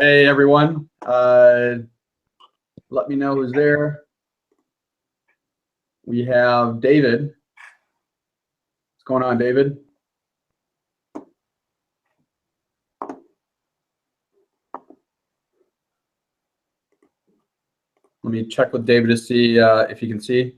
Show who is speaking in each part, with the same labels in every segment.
Speaker 1: Hey everyone, let me know who's there. We have David. What's going on, David? Let me check with David to see if he can see.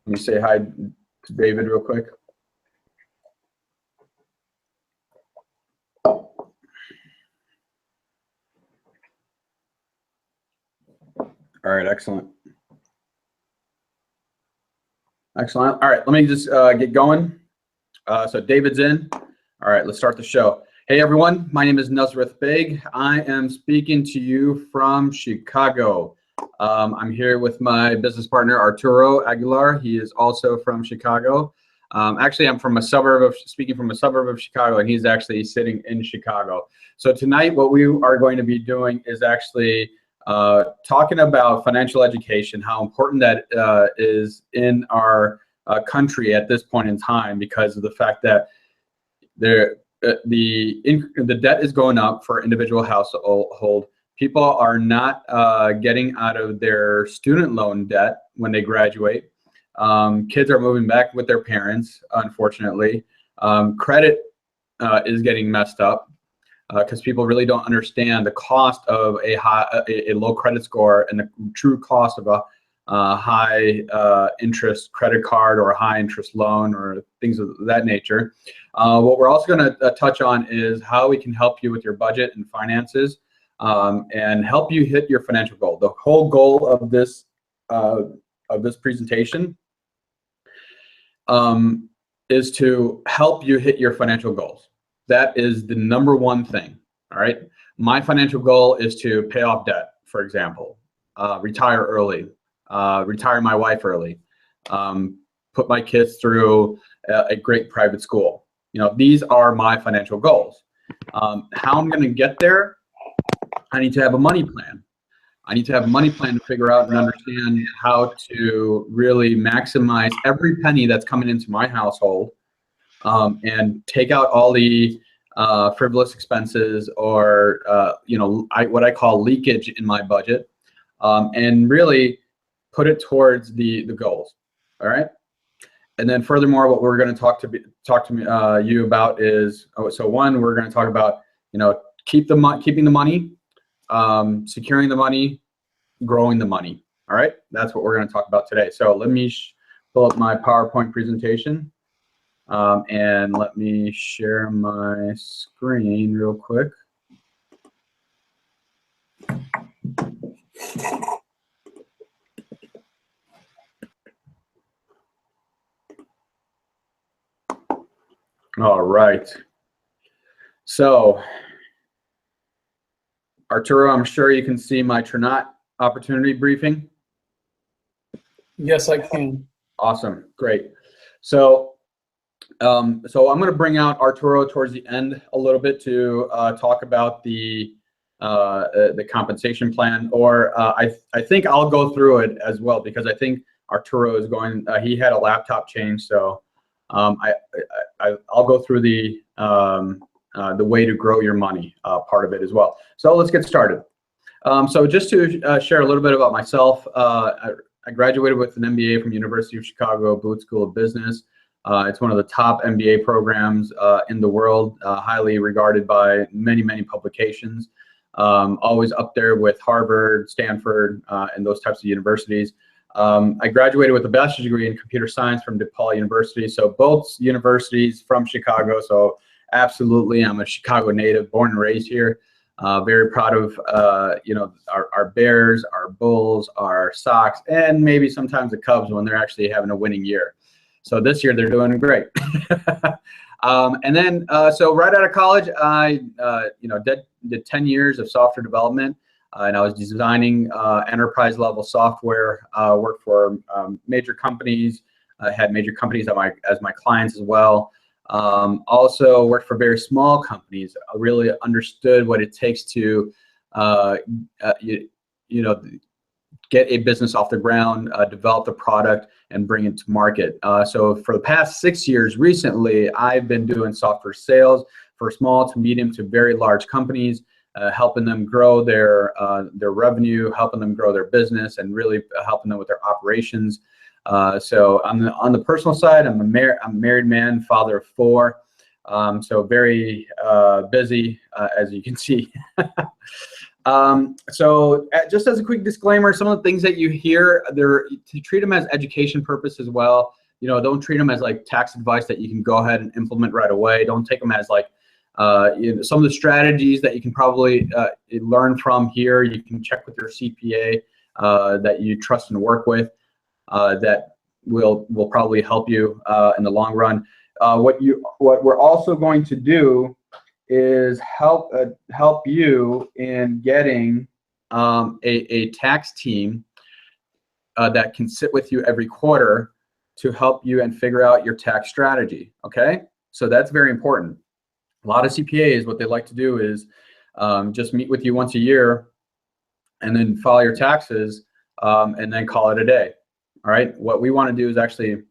Speaker 1: Let me say hi to David real quick. All right, excellent. Excellent. All right, let me just get going. So David's in. All right, let's start the show. Hey everyone, my name is Nazareth Beg. I am speaking to you from Chicago. I'm here with my business partner, Arturo Aguilar. He is also from Chicago. Actually, I'm from speaking from a suburb of Chicago, and he's actually sitting in Chicago. So tonight, what we are going to be doing is actually talking about financial education, how important that is in our country at this point in time, because of the fact that the debt is going up for individual household. People are not getting out of their student loan debt when they graduate. Kids are moving back with their parents, unfortunately. Credit is getting messed up because people really don't understand the cost of a low credit score and the true cost of a high interest credit card or a high interest loan or things of that nature. What we're also going to touch on is how we can help you with your budget and finances. And help you hit your financial goal. The whole goal of this presentation is to help you hit your financial goals. That is the number one thing. All right. My financial goal is to pay off debt, for example, retire early, retire my wife early, put my kids through a great private school. You know, these are my financial goals. How I'm going to get there. I need to have a money plan. I need to have a money plan to figure out and understand how to really maximize every penny that's coming into my household and take out all the frivolous expenses or what I call leakage in my budget and really put it towards the goals. All right. And then furthermore, what we're going to talk to you about is one, we're going to talk about keeping the money. Securing the money, growing the money. All right, that's what we're going to talk about today. So let me pull up my PowerPoint presentation and let me share my screen real quick. All right. So Arturo, I'm sure you can see my Tranont opportunity briefing.
Speaker 2: Yes, I can.
Speaker 1: Awesome, great. So, I'm going to bring out Arturo towards the end a little bit to talk about the compensation plan, or I think I'll go through it as well because I think Arturo is going. He had a laptop change, so I'll go through the way to grow your money part of it as well. So let's get started. So just to share a little bit about myself, I graduated with an MBA from University of Chicago Booth School of Business. It's one of the top MBA programs in the world, highly regarded by many, many publications, always up there with Harvard, Stanford, and those types of universities. I graduated with a bachelor's degree in computer science from DePaul University. So both universities from Chicago. So absolutely, I'm a Chicago native, born and raised here. Very proud of our Bears, our Bulls, our Sox, and maybe sometimes the Cubs when they're actually having a winning year. So this year they're doing great. And then so right out of college, I did 10 years of software development, and I was designing enterprise level software. Worked for major companies. Had major companies as my clients as well. Also worked for very small companies. I really understood what it takes to, you know, get a business off the ground, develop the product, and bring it to market. So for the past 6 years recently, I've been doing software sales for small to medium to very large companies, helping them grow their revenue, helping them grow their business, and really helping them with their operations. So on the personal side, I'm a married man, father of 4. So very busy, as you can see. So just as a quick disclaimer, some of the things that you hear, to treat them as education purpose as well. You know, don't treat them as like tax advice that you can go ahead and implement right away. Don't take them as like some of the strategies that you can probably learn from here. You can check with your CPA that you trust and work with. That will probably help you in the long run. What we're also going to do is help you in getting a tax team that can sit with you every quarter to help you and figure out your tax strategy. Okay, so that's very important. A lot of CPAs, what they like to do is just meet with you once a year and then file your taxes and then call it a day. All right, what we want to do is actually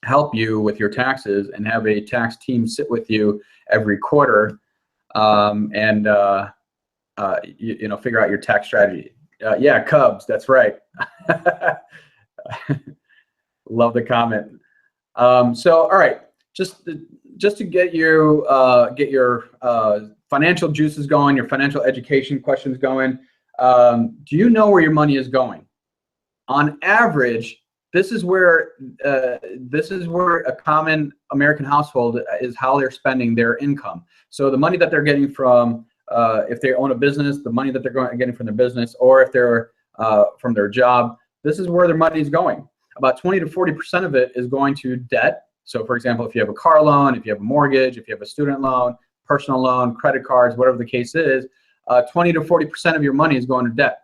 Speaker 1: help you with your taxes and have a tax team sit with you every quarter and you know, figure out your tax strategy. Yeah, Cubs, that's right. Love the comment. So all right, just to get your financial juices going, your financial education questions going, do you know where your money is going? On average, this is where a common American household is how they're spending their income. So the money that they're getting from, if they own a business, the money that they're getting from their business, or if they're from their job, this is where their money is going. About 20 to 40% of it is going to debt. So for example, if you have a car loan, if you have a mortgage, if you have a student loan, personal loan, credit cards, whatever the case is, 20 to 40% of your money is going to debt.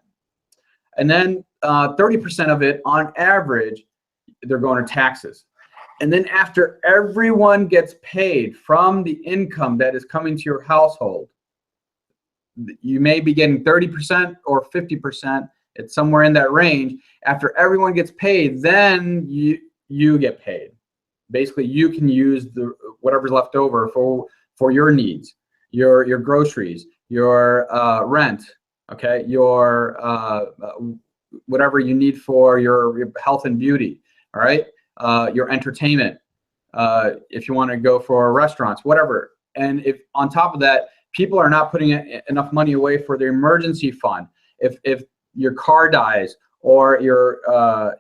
Speaker 1: And then 30% of it, on average, they're going to taxes. And then after everyone gets paid from the income that is coming to your household, you may be getting 30% or 50%. It's somewhere in that range. After everyone gets paid, then you get paid. Basically, you can use whatever's left over for your needs, your groceries, your rent. Okay, your whatever you need for your health and beauty, all right, your entertainment, if you want to go for restaurants, whatever. And if on top of that, people are not putting enough money away for their emergency fund, if your car dies or your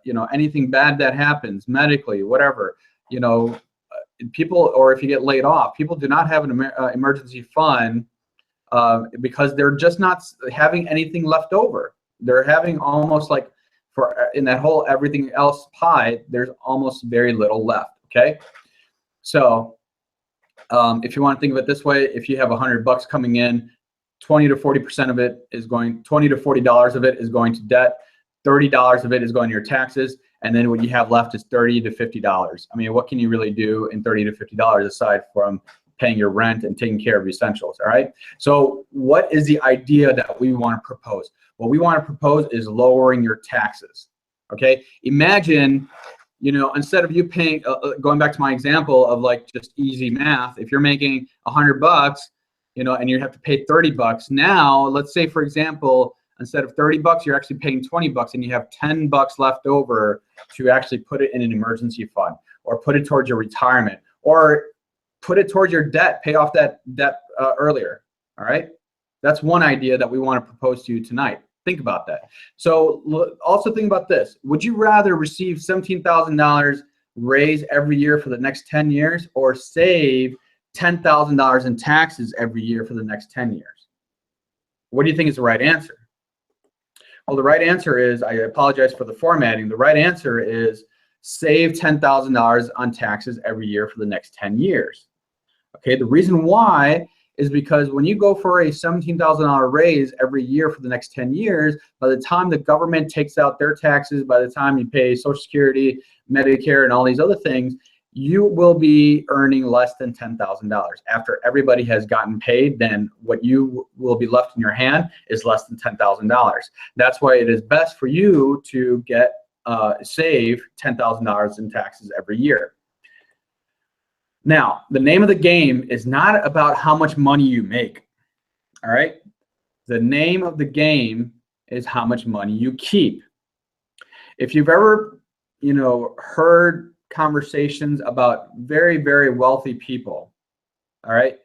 Speaker 1: you know, anything bad that happens medically, whatever, you know, people, or if you get laid off, people do not have an emergency fund. Because they're just not having anything left over. They're having almost like, in that whole everything else pie, there's almost very little left. Okay, so if you want to think of it this way, if you have $100 coming in, 20 to 40% of it is going, $20 to $40 of it is going to debt, $30 of it is going to your taxes, and then what you have left is $30 to $50. I mean, what can you really do in $30 to $50 aside from paying your rent and taking care of essentials? All right, so what is the idea that we want to propose? What we want to propose is lowering your taxes. Okay, imagine, you know, instead of you paying, going back to my example of like just easy math, if you're making $100, you know, and you have to pay $30, now let's say, for example, instead of $30, you're actually paying $20, and you have $10 left over to actually put it in an emergency fund, or put it towards your retirement, or put it towards your debt, pay off that debt earlier. All right, that's one idea that we want to propose to you tonight. Think about that. So also think about this. Would you rather receive $17,000 raise every year for the next 10 years, or save $10,000 in taxes every year for the next 10 years? What do you think is the right answer? Well, the right answer is, I apologize for the formatting, the right answer is save $10,000 on taxes every year for the next 10 years. Okay, the reason why is because when you go for a $17,000 raise every year for the next 10 years, by the time the government takes out their taxes, by the time you pay Social Security, Medicare, and all these other things, you will be earning less than $10,000. After everybody has gotten paid, then what you will be left in your hand is less than $10,000. That's why it is best for you to get save $10,000 in taxes every year. Now, the name of the game is not about how much money you make, all right? The name of the game is how much money you keep. If you've ever, heard conversations about very, very wealthy people, all right?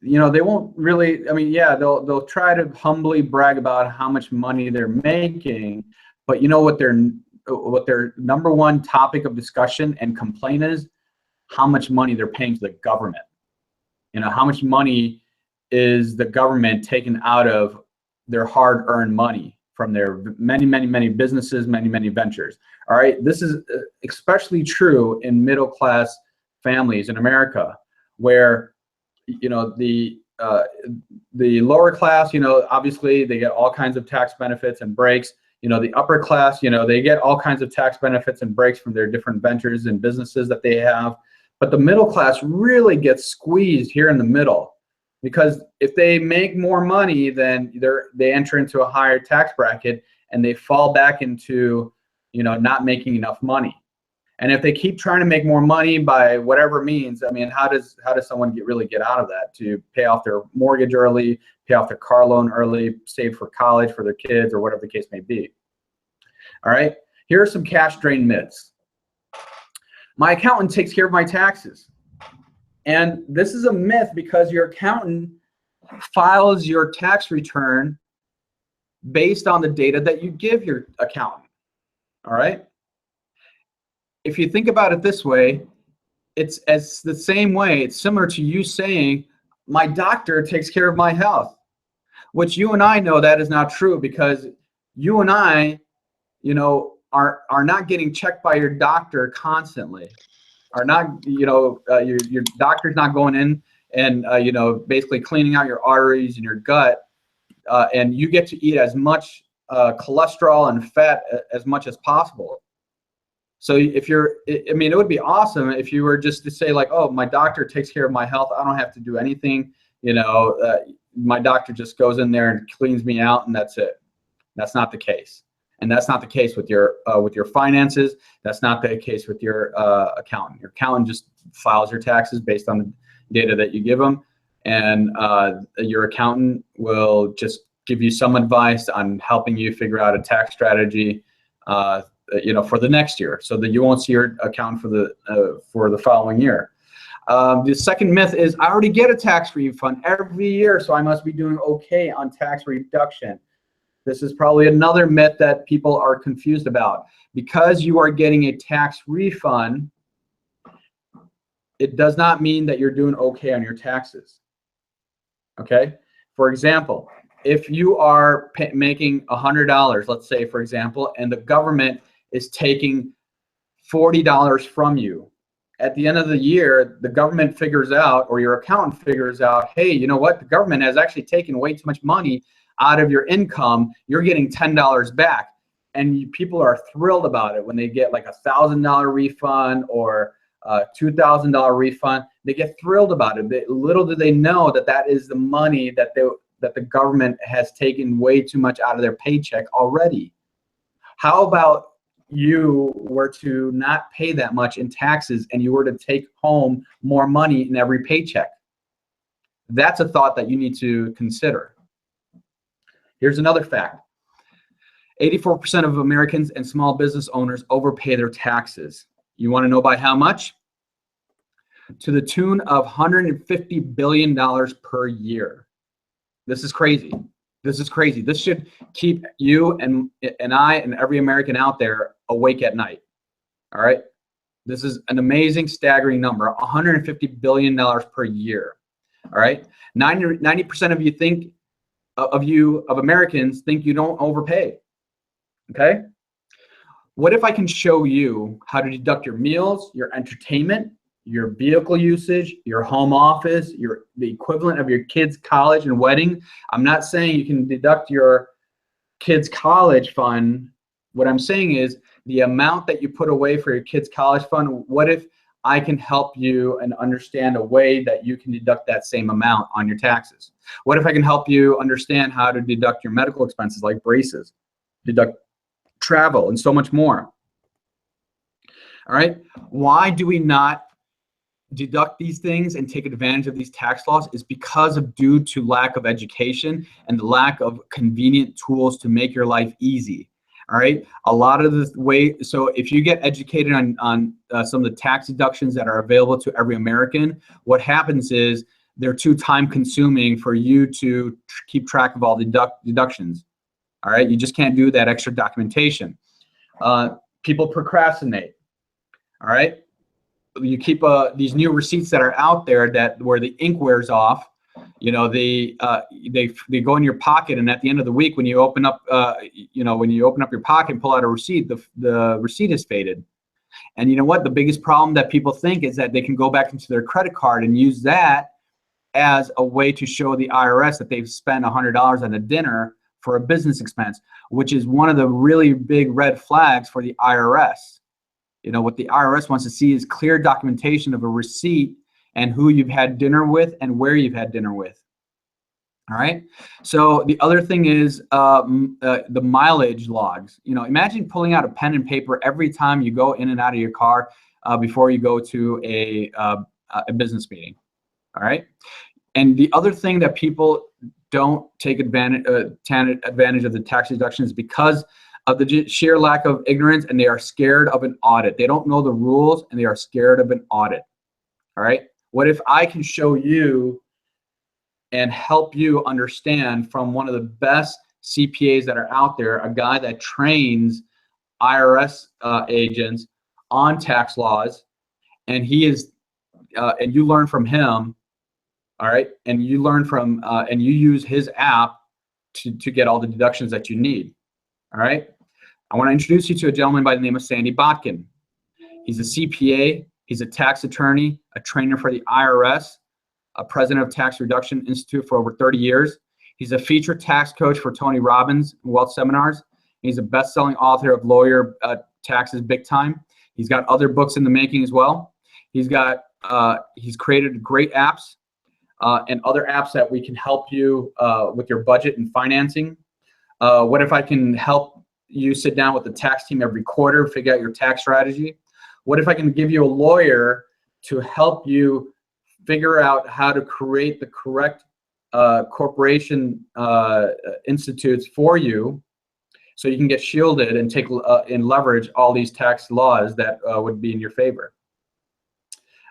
Speaker 1: They won't really, yeah, they'll try to humbly brag about how much money they're making, but you know what their number one topic of discussion and complaint is? How much money they're paying to the government. How much money is the government taking out of their hard-earned money from their many, many, many businesses, many, many ventures. All right, this is especially true in middle-class families in America, where the lower class, obviously they get all kinds of tax benefits and breaks. The upper class, they get all kinds of tax benefits and breaks from their different ventures and businesses that they have. But the middle class really gets squeezed here in the middle, because if they make more money, then they enter into a higher tax bracket and they fall back into, not making enough money. And if they keep trying to make more money by whatever means, how does someone really get out of that? To pay off their mortgage early, pay off their car loan early, save for college for their kids, or whatever the case may be. All right, here are some cash drain myths. My accountant takes care of my taxes. And this is a myth, because your accountant files your tax return based on the data that you give your accountant. All right? If you think about it this way, it's the same way. It's similar to you saying, my doctor takes care of my health, which you and I know that is not true, because you and I, are not getting checked by your doctor constantly. Are not, your doctor's not going in and, basically cleaning out your arteries and your gut, and you get to eat as much cholesterol and fat as much as possible. So if it would be awesome if you were just to say like, oh, my doctor takes care of my health, I don't have to do anything, my doctor just goes in there and cleans me out and that's it. That's not the case. And that's not the case with your finances. That's not the case with your accountant. Your accountant just files your taxes based on the data that you give them, and your accountant will just give you some advice on helping you figure out a tax strategy, for the next year, so that you won't see your accountant for the following year. The second myth is, I already get a tax refund every year, so I must be doing okay on tax reduction. This is probably another myth that people are confused about. Because you are getting a tax refund, it does not mean that you're doing okay on your taxes. Okay? For example, if you are making $100, let's say, for example, and the government is taking $40 from you, at the end of the year, the government figures out, or your accountant figures out, hey, you know what? The government has actually taken way too much money out of your income. You're getting $10 back, and people are thrilled about it when they get like $1,000 refund or $2,000 refund. They get thrilled about it. Little do they know that that is the money that the government has taken way too much out of their paycheck already. How about you were to not pay that much in taxes and you were to take home more money in every paycheck? That's a thought that you need to consider. Here's another fact. 84% of Americans and small business owners overpay their taxes. You want to know by how much? To the tune of $150 billion per year. This is crazy. This is crazy. This should keep you and I and every American out there awake at night. All right? This is an amazing, staggering number, $150 billion per year. All right? 90% of you think, of Americans think you don't overpay. Okay? What if I can show you how to deduct your meals, your entertainment, your vehicle usage, your home office, the equivalent of your kids' college and wedding? I'm not saying you can deduct your kids' college fund. What I'm saying is the amount that you put away for your kids' college fund. What if I can help you and understand a way that you can deduct that same amount on your taxes? What if I can help you understand how to deduct your medical expenses like braces, deduct travel, and so much more? All right. Why do we not deduct these things and take advantage of these tax laws? Is because of due to lack of education and the lack of convenient tools to make your life easy. All right. A lot of the way, so if you get educated on some of the tax deductions that are available to every American, what happens is they're too time consuming for you to keep track of all the deductions. All right. You just can't do that extra documentation. People procrastinate. All right. You keep these new receipts that are out there that where the ink wears off. You know, they go in your pocket, and at the end of the week, when you open up, when you open up your pocket and pull out a receipt, the receipt is faded. And you know what? The biggest problem that people think is that they can go back into their credit card and use that as a way to show the IRS that they've spent $100 on a dinner for a business expense, which is one of the really big red flags for the IRS. You know, what the IRS wants to see is clear documentation of a receipt and who you've had dinner with and where you've had dinner with. All right. So the other thing is the mileage logs. You know, imagine pulling out a pen and paper every time you go in and out of your car before you go to a business meeting. All right. And the other thing that people don't take advantage of the tax deductions because of the sheer lack of ignorance, and they are scared of an audit. They don't know the rules, and they are scared of an audit. All right. What if I can show you and help you understand from one of the best CPAs that are out there, a guy that trains IRS agents on tax laws, and he is, and you learn from him, all right, and you learn from, and you use his app to get all the deductions that you need, all right? I want to introduce you to a gentleman by the name of Sandy Botkin. He's a CPA, he's a tax attorney, a trainer for the IRS, a president of Tax Reduction Institute for over 30 years. He's a featured tax coach for Tony Robbins Wealth Seminars. He's a best-selling author of Lawyer Taxes Big Time. He's got other books in the making as well. He's created great apps and other apps that we can help you with your budget and financing. What if I can help you sit down with the tax team every quarter, figure out your tax strategy? What if I can give you a lawyer to help you figure out how to create the correct corporation institutes for you so you can get shielded and take and leverage all these tax laws that would be in your favor?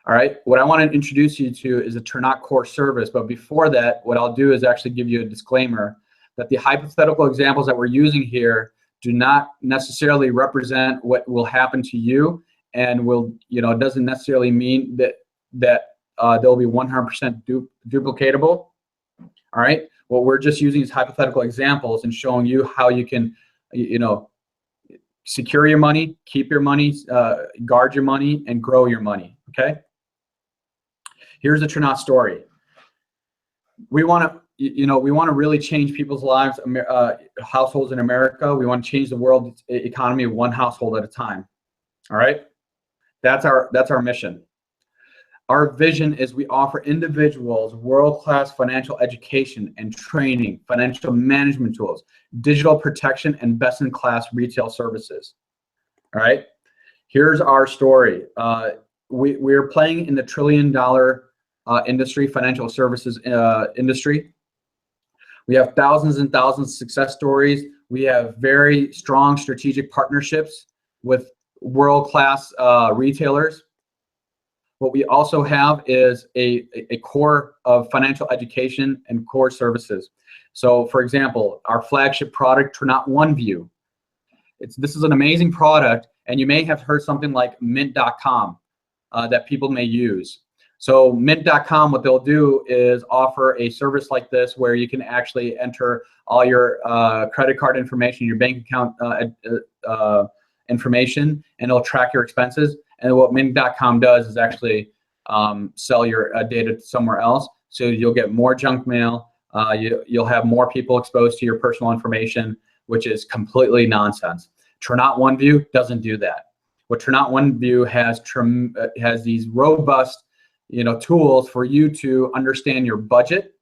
Speaker 1: All right, what I want to introduce you to is a Tranont core service, but before that, what I'll do is actually give you a disclaimer that the hypothetical examples that we're using here do not necessarily represent what will happen to you, and doesn't necessarily mean that they'll be 100% duplicatable. All right, what we're just using is hypothetical examples and showing you how you can, secure your money, keep your money, guard your money, and grow your money. Okay. Here's a Tranont story. We want to really change people's lives, households in America. We want to change the world economy one household at a time. All right, that's our mission. Our vision is we offer individuals world-class financial education and training, financial management tools, digital protection, and best-in-class retail services. All right, here's our story. We're playing in the trillion-dollar industry, financial services industry. We have thousands and thousands of success stories. We have very strong strategic partnerships with world-class retailers. What we also have is a core of financial education and core services. So, for example, our flagship product, Tranont OneView. This is an amazing product, and you may have heard something like Mint.com that people may use. So Mint.com, what they'll do is offer a service like this where you can actually enter all your credit card information, your bank account information, and it'll track your expenses. And what Mint.com does is actually sell your data somewhere else. So you'll get more junk mail. You'll have more people exposed to your personal information, which is completely nonsense. Tranont OneView doesn't do that. what Tranont OneView has these robust, tools for you to understand your budget.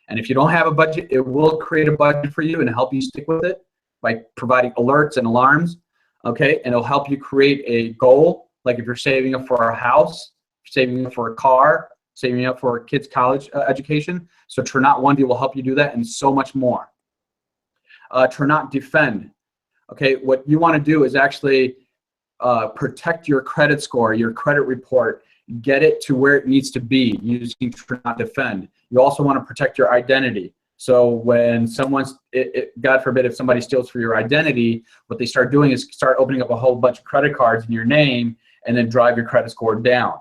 Speaker 1: And if you don't have a budget, it will create a budget for you and help you stick with it by providing alerts and alarms. Okay, and it'll help you create a goal, like if you're saving up for a house, saving up for a car, saving up for a kid's college education. So Tranont OneView will help you do that and so much more. Tranont Defend. Okay, what you want to do is actually protect your credit score, your credit report, get it to where it needs to be using Tranont Defend. You also want to protect your identity. So when God forbid, if somebody steals for your identity, what they start doing is start opening up a whole bunch of credit cards in your name and then drive your credit score down.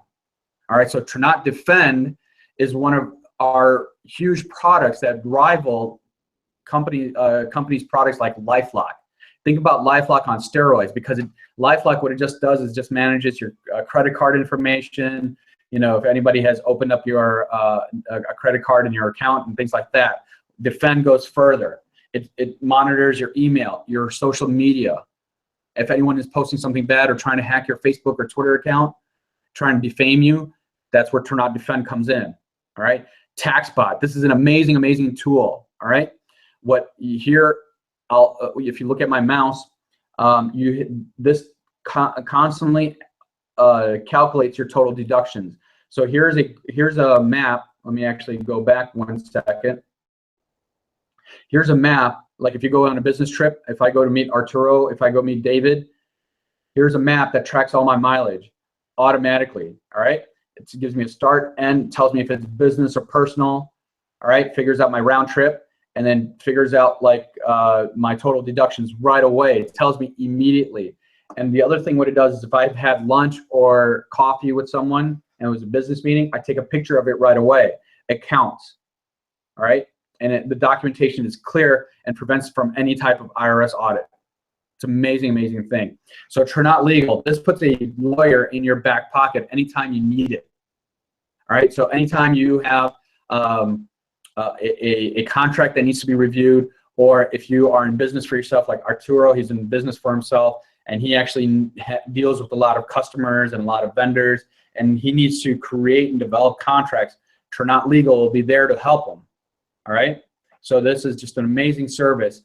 Speaker 1: All right, so Tranont Defend is one of our huge products that rival companies' products like LifeLock. Think about LifeLock on steroids, because LifeLock, what it just does is just manages your credit card information. If anybody has opened up your a credit card in your account and things like that. Defend goes further. It monitors your email, your social media. If anyone is posting something bad or trying to hack your Facebook or Twitter account, trying to defame you, that's where Tranont Defend comes in. All right. TaxBot. This is an amazing, amazing tool. All right. What you hear, if you look at my mouse, this constantly calculates your total deductions. So here's a map. Let me actually go back 1 second. Here's a map. Like if you go on a business trip, if I go to meet Arturo, if I go meet David, here's a map that tracks all my mileage automatically. All right. It gives me a start and tells me if it's business or personal. All right. Figures out my round trip and then figures out like my total deductions right away. It tells me immediately. And the other thing what it does is if I've had lunch or coffee with someone and it was a business meeting, I take a picture of it right away. It counts. All right. And the documentation is clear and prevents from any type of IRS audit. It's an amazing, amazing thing. So Tranont Legal, this puts a lawyer in your back pocket anytime you need it. All right, so anytime you have a contract that needs to be reviewed, or if you are in business for yourself, like Arturo, he's in business for himself, and he actually deals with a lot of customers and a lot of vendors, and he needs to create and develop contracts, Tranont Legal will be there to help him. All right, so this is just an amazing service.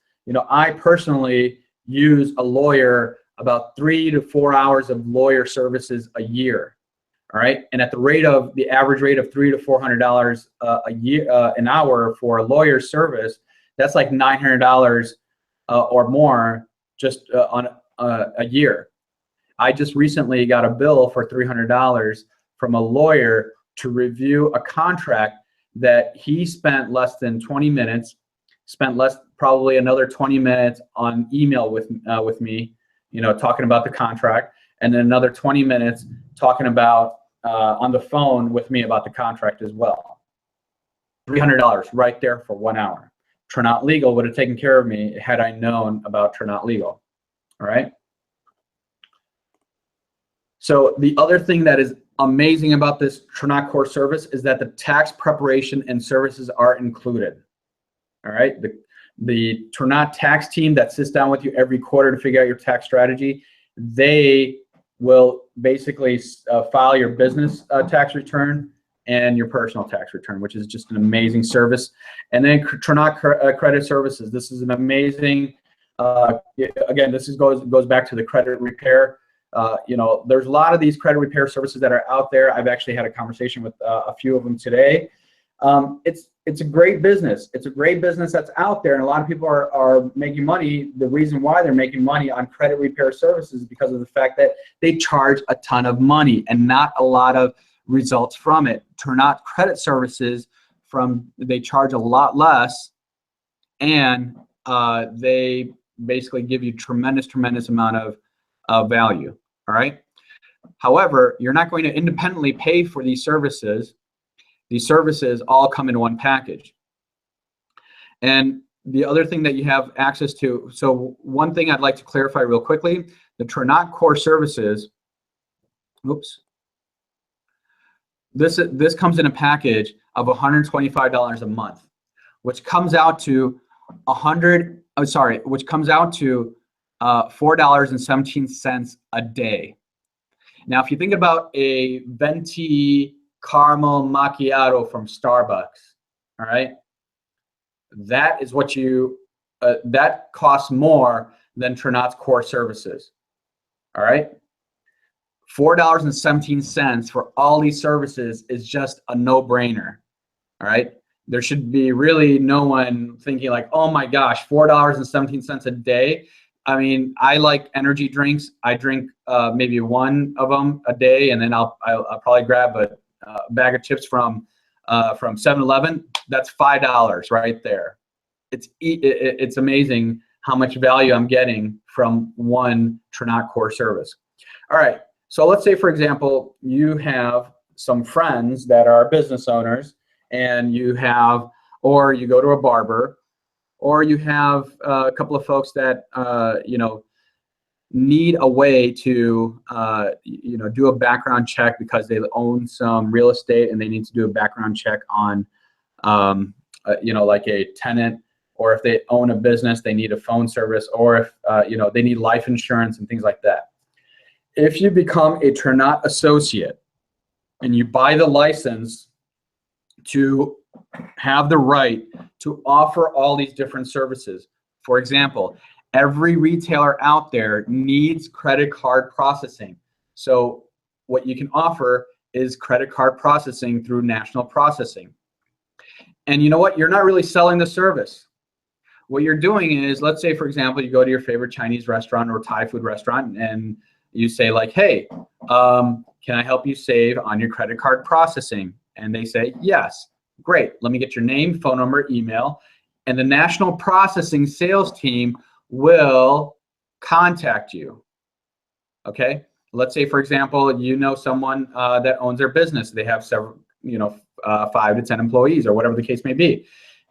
Speaker 1: I personally use a lawyer about 3 to 4 hours of lawyer services a year. All right, and at the average rate of $300 to $400 a year, an hour for a lawyer service, that's like $900 or more just on a year. I just recently got a bill for $300 from a lawyer to review a contract that he spent less than 20 minutes, probably another 20 minutes on email with me, talking about the contract, and then another 20 minutes talking about on the phone with me about the contract as well. $300 right there for 1 hour. Tranont Legal would have taken care of me had I known about Tranont Legal. All right. So the other thing that is amazing about this Tranont Core service is that the tax preparation and services are included. All right, the Tranont tax team that sits down with you every quarter to figure out your tax strategy, they will basically file your business tax return and your personal tax return, which is just an amazing service. And then Tranont Credit Services. This is an amazing, again, this goes back to the credit repair. There's a lot of these credit repair services that are out there. I've actually had a conversation with a few of them today. It's a great business. It's a great business that's out there, and a lot of people are making money. The reason why they're making money on credit repair services is because of the fact that they charge a ton of money and not a lot of results from it. Tranont Credit Services, they charge a lot less, and they basically give you tremendous amount of value. All right. However, you're not going to independently pay for these services. These services all come in one package. And the other thing that you have access to, so one thing I'd like to clarify real quickly, the Tranont Core Services, oops, this comes in a package of $125 a month, which comes out to $4.17 a day. Now, if you think about a venti caramel macchiato from Starbucks, all right, that is what you, that costs more than Tranont's core services, all right? $4.17 for all these services is just a no-brainer, all right? There should be really no one thinking like, oh my gosh, $4.17 a day. I mean, I like energy drinks. I drink maybe one of them a day, and then I'll probably grab a bag of chips from 7-Eleven. That's $5 right there. It's amazing how much value I'm getting from one Tranont core service. All right, so let's say, for example, you have some friends that are business owners, and you have, or you go to a barber, or you have a couple of folks that you know, need a way to you know, do a background check because they own some real estate and they need to do a background check on you know, like a tenant, or if they own a business, they need a phone service, or if you know, they need life insurance and things like that. If you become a Tranont associate and you buy the license to have the right to offer all these different services. For example, every retailer out there needs credit card processing. So what you can offer is credit card processing through national processing. And you know what? You're not really selling the service. What you're doing is, let's say, for example, you go to your favorite Chinese restaurant or Thai food restaurant and you say like, hey, can I help you save on your credit card processing? And they say, yes. Great. Let me get your name, phone number, email, and the national processing sales team will contact you. Okay. Let's say, for example, you know someone that owns their business. They have several, you know, 5 to 10 employees or whatever the case may be,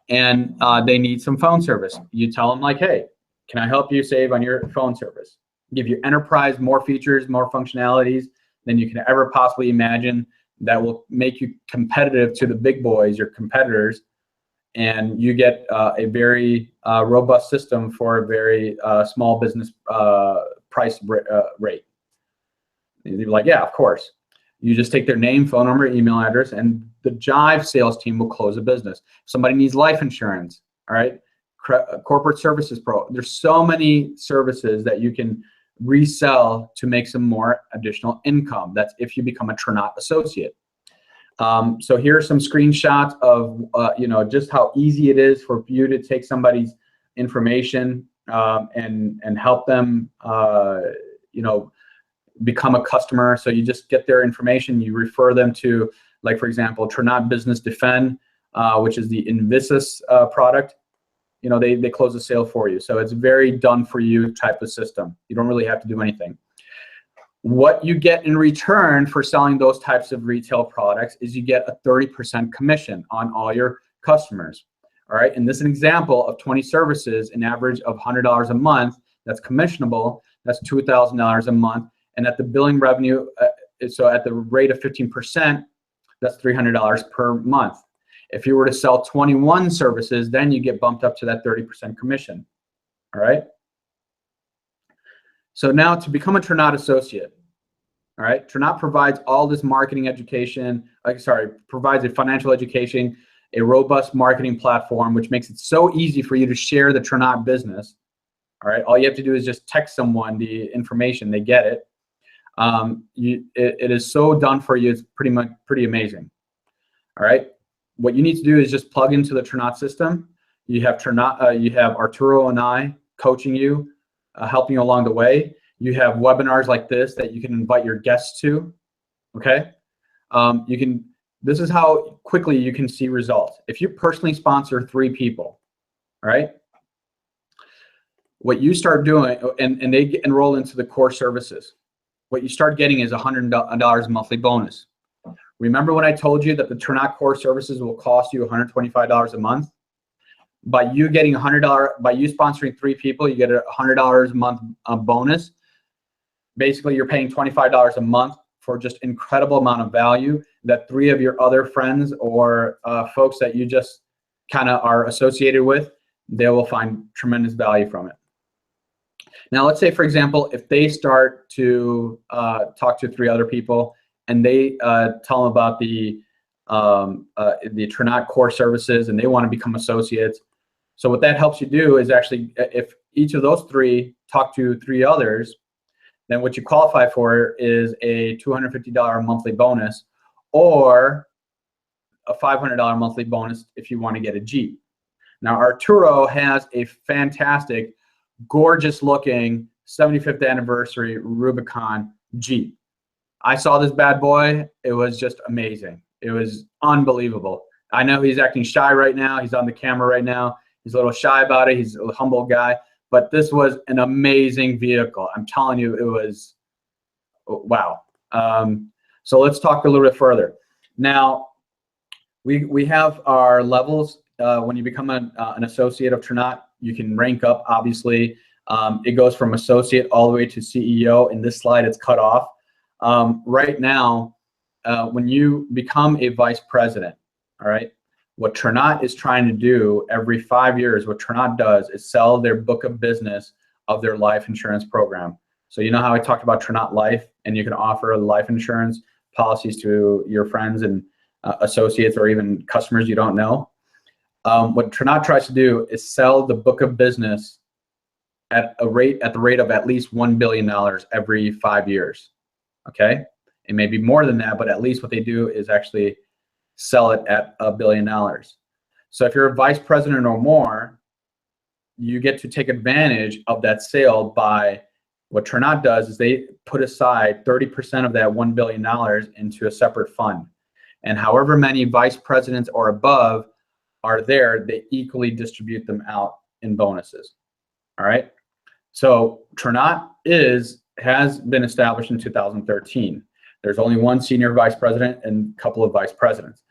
Speaker 1: and they need some phone service. You tell them like, hey, can I help you save on your phone service? Give you enterprise, more features, more functionalities than you can ever possibly imagine, that will make you competitive to the big boys, your competitors, and you get a very robust system for a very small business price rate. You're like, yeah, of course. You just take their name, phone number, email address, and the Jive sales team will close a business. Somebody needs life insurance, all right? Corporate Services Pro. There's so many services that you can resell to make some more additional income. That's if you become a Tranont associate. So here are some screenshots of you know, just how easy it is for you to take somebody's information and help them you know, become a customer. So you just get their information, you refer them to, like, for example, Tranont Business Defend, which is the Invisus product. You know, they close the sale for you. So it's very done for you type of system. You don't really have to do anything. What you get in return for selling those types of retail products is you get a 30% commission on all your customers. All right, and this is an example of 20 services, an average of $100 a month. That's commissionable. That's $2,000 a month. And at the billing revenue, so at the rate of 15%, that's $300 per month. If you were to sell 21 services, then you get bumped up to that 30% commission. All right. So now to become a Tranont associate, all right, Tranont provides all this marketing education, provides a financial education, a robust marketing platform, which makes it so easy for you to share the Tranont business. All right, all you have to do is just text someone the information, they get it. It is so done for you, it's pretty amazing. All right, what you need to do is just plug into the Tranont system. You have you have Arturo and I coaching you, helping you along the way. You have webinars like this that you can invite your guests to. Okay, this is how quickly you can see results. If you personally sponsor 3 people, all right, what you start doing, and they enroll into the core services, what you start getting is $100 monthly bonus. Remember when I told you that the Tranont core services will cost you $125 a month? By you getting $100, by you sponsoring 3 people, you get a $100 a month bonus. Basically, you're paying $25 a month for just incredible amount of value that 3 of your other friends or folks that you just kind of are associated with, they will find tremendous value from it. Now, let's say, for example, if they start to talk to 3 other people and they tell them about the Tranont core services and they want to become associates. So what that helps you do is actually, if each of those 3 talk to 3 others, then what you qualify for is a $250 monthly bonus or a $500 monthly bonus if you want to get a Jeep. Now, Arturo has a fantastic, gorgeous looking 75th anniversary Rubicon Jeep. I saw this bad boy. It was just amazing. It was unbelievable. I know he's acting shy right now. He's on the camera right now. He's a little shy about it. He's a humble guy. But this was an amazing vehicle. I'm telling you, it was wow. So let's talk a little bit further. Now, we have our levels. When you become an associate of Tranont, you can rank up, obviously. It goes from associate all the way to CEO. In this slide, it's cut off. Right now, when you become a vice president, all right, what Tranont is trying to do every 5 years, what Tranont does is sell their book of business of their life insurance program. So you know how I talked about Tranont Life, and you can offer life insurance policies to your friends and associates or even customers you don't know. What Tranont tries to do is sell the book of business at the rate of at least $1 billion every 5 years. Okay, it may be more than that, but at least what they do is actually sell it at $1 billion. So if you're a vice president or more, you get to take advantage of that sale by what Tranont does is they put aside 30% of that $1 billion into a separate fund. And however many vice presidents or above are there, they equally distribute them out in bonuses. All right. So Tranont has been established in 2013. There's only one senior vice president and a couple of vice presidents.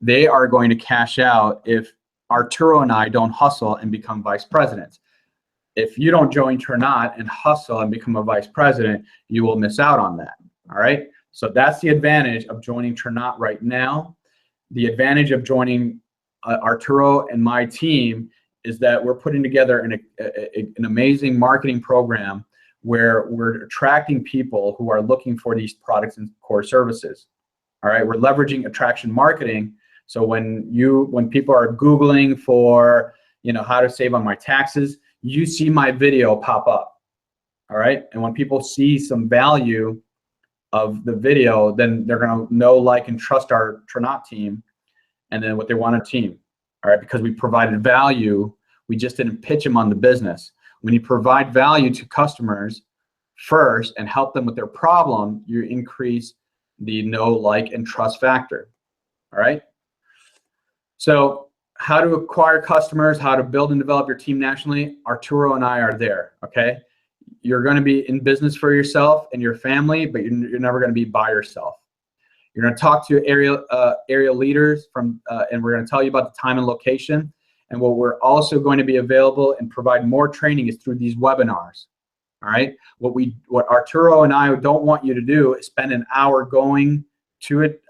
Speaker 1: They are going to cash out if Arturo and I don't hustle and become vice presidents. If you don't join Tranont and hustle and become a vice president, you will miss out on that. All right. So that's the advantage of joining Tranont right now. The advantage of joining Arturo and my team is that we're putting together an amazing marketing program where we're attracting people who are looking for these products and core services. All right, we're leveraging attraction marketing. So when people are Googling for, how to save on my taxes, you see my video pop up. All right, and when people see some value of the video, then they're going to know, like, and trust our Tranont team, and then what they want a team. All right, because we provided value, we just didn't pitch them on the business. When you provide value to customers first and help them with their problem, you increase the know, like, and trust factor. All right. So how to acquire customers, how to build and develop your team nationally, Arturo and I are there. Okay. You're going to be in business for yourself and your family, but you're never going to be by yourself. You're going to talk to area leaders and we're going to tell you about the time and location. And what we're also going to be available and provide more training is through these webinars. All right. What Arturo and I don't want you to do is spend an hour going to it,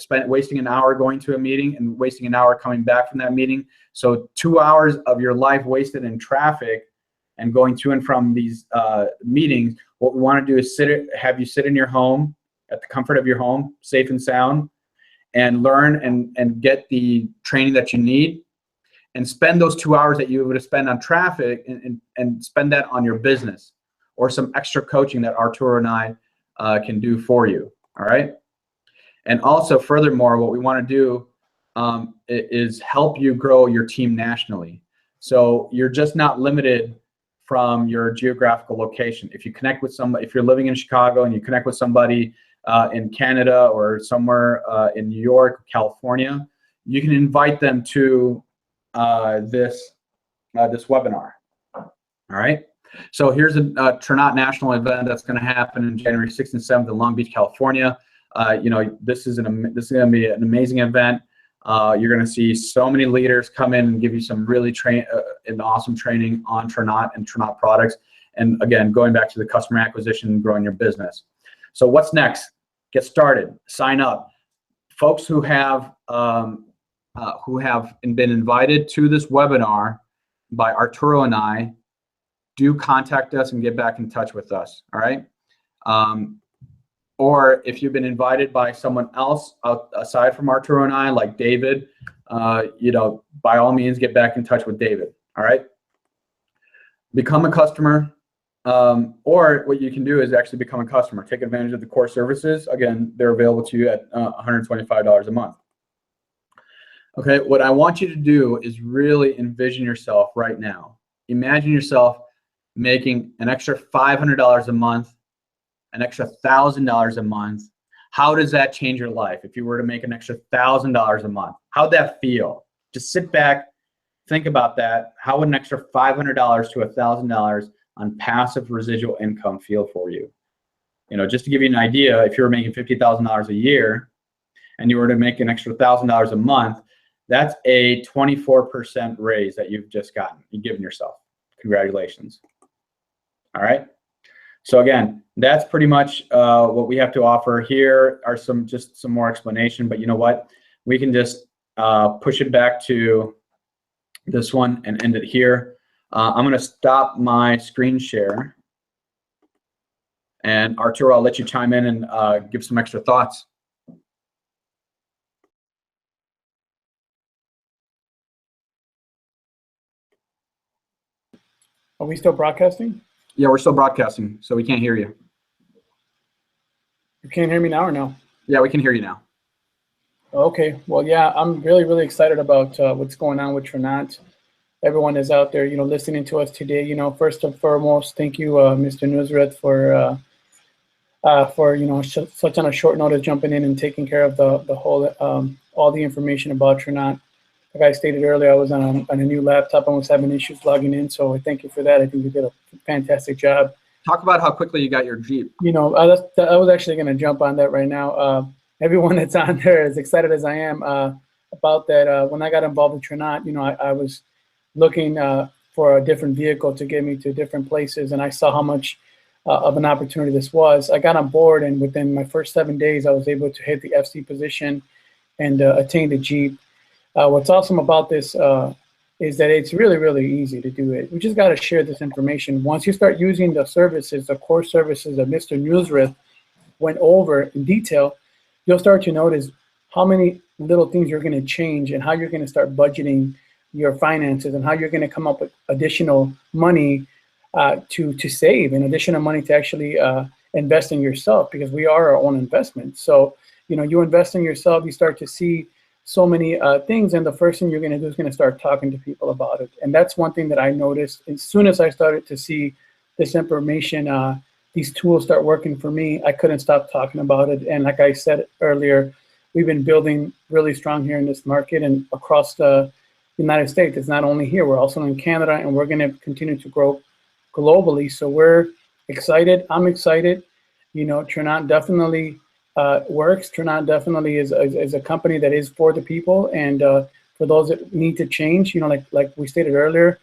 Speaker 1: wasting an hour going to a meeting and wasting an hour coming back from that meeting. So 2 hours of your life wasted in traffic and going to and from these meetings. What we want to do is have you sit in your home at the comfort of your home, safe and sound, and learn and get the training that you need. And spend those 2 hours that you would have spent on traffic and spend that on your business or some extra coaching that Arturo and I can do for you. All right. And also, furthermore, what we want to do is help you grow your team nationally. So you're just not limited from your geographical location. If you connect with somebody, if you're living in Chicago and you connect with somebody in Canada or somewhere in New York, California, you can invite them to this webinar. All right. So here's a Tranont National event that's going to happen in January 6th and 7th in Long Beach, California. This is going to be an amazing event. You're going to see so many leaders come in and give you some really an awesome training on Tranont and Tranont products. And again, going back to the customer acquisition and growing your business. So what's next? Get started. Sign up. Folks who have been invited to this webinar by Arturo and I, do contact us and get back in touch with us. All right. Or if you've been invited by someone else aside from Arturo and I, like David, by all means, get back in touch with David. All right. Become a customer. Or what you can do is actually become a customer. Take advantage of the core services. Again, they're available to you at $125 a month. Okay, what I want you to do is really envision yourself right now. Imagine yourself making an extra $500 a month, an extra $1,000 a month. How does that change your life if you were to make an extra $1,000 a month? How'd that feel? Just sit back, think about that. How would an extra $500 to $1,000 on passive residual income feel for you? Just to give you an idea, if you were making $50,000 a year and you were to make an extra $1,000 a month, that's a 24% raise that you've just gotten. You've given yourself. Congratulations. All right. So again, that's pretty much what we have to offer. Here are some more explanation, but you know what? We can just push it back to this one and end it here. I'm going to stop my screen share. And Arturo, I'll let you chime in and give some extra thoughts.
Speaker 2: Are we still broadcasting?
Speaker 1: Yeah, we're still broadcasting, so we can't hear you.
Speaker 2: You can't hear me now or no?
Speaker 1: Yeah, we can hear you now.
Speaker 2: Okay. Well, yeah, I'm really, really excited about what's going on with Tranont. Everyone is out there, listening to us today. First and foremost, thank you, Mr. Nusrat, for such on a short notice jumping in and taking care of the whole all the information about Tranont. Like I stated earlier, I was on a new laptop and was having issues logging in, so I thank you for that. I think you did a fantastic job.
Speaker 1: Talk about how quickly you got your Jeep.
Speaker 2: I was actually going to jump on that right now. Everyone that's on there, as excited as I am about that, when I got involved with Tranont, I was looking for a different vehicle to get me to different places, and I saw how much of an opportunity this was. I got on board, and within my first 7 days, I was able to hit the FC position and attain the Jeep. What's awesome about this is that it's really, really easy to do it. We just got to share this information. Once you start using the services, the core services that Mr. Nusrat went over in detail, you'll start to notice how many little things you're going to change and how you're going to start budgeting your finances and how you're going to come up with additional money to save and additional money to actually invest in yourself, because we are our own investment. So, you invest in yourself, you start to see so many things, and the first thing you're going to do is going to start talking to people about it. And that's one thing that I noticed as soon as I started to see this information, these tools start working for me. I couldn't stop talking about it. And like I said earlier, we've been building really strong here in this market and across the United States. It's not only here, we're also in Canada, and we're going to continue to grow globally. So we're excited. I'm excited. Tranont definitely works. Tranont definitely is a company that is for the people, and for those that need to change, like we stated earlier,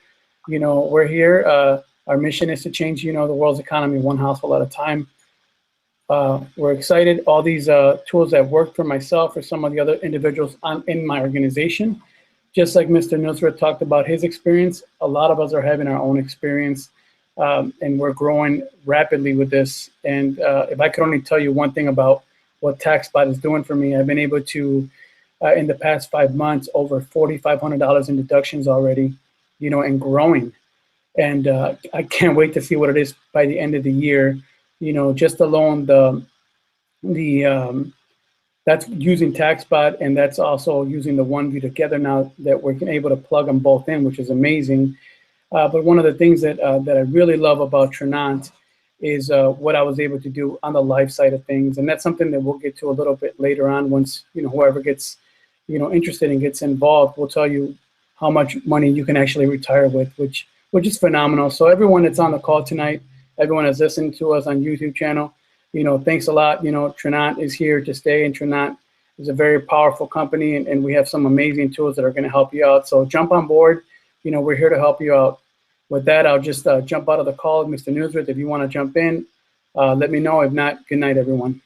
Speaker 2: we're here. Our mission is to change, the world's economy one household at a time. We're excited. All these tools that worked for myself or some of the other individuals in my organization, just like Mr. Nusrat talked about his experience, a lot of us are having our own experience, and we're growing rapidly with this. And if I could only tell you one thing about what TaxBot is doing for me, I've been able to, in the past 5 months, over $4,500 in deductions already, and growing. And I can't wait to see what it is by the end of the year. Just alone that's using TaxBot, and that's also using the OneView together now that we're able to plug them both in, which is amazing. But one of the things that I really love about Tranont is what I was able to do on the life side of things. And that's something that we'll get to a little bit later on once, whoever gets, interested and gets involved, we'll tell you how much money you can actually retire with, which is phenomenal. So everyone that's on the call tonight, everyone that's listening to us on YouTube channel, thanks a lot. Tranont is here to stay, and Tranont is a very powerful company, and we have some amazing tools that are going to help you out. So jump on board. We're here to help you out. With that, I'll just jump out of the call. Mr. Nusrat, if you want to jump in, let me know. If not, good night, everyone.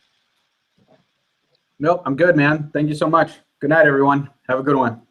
Speaker 1: Nope, I'm good, man. Thank you so much. Good night, everyone. Have a good one.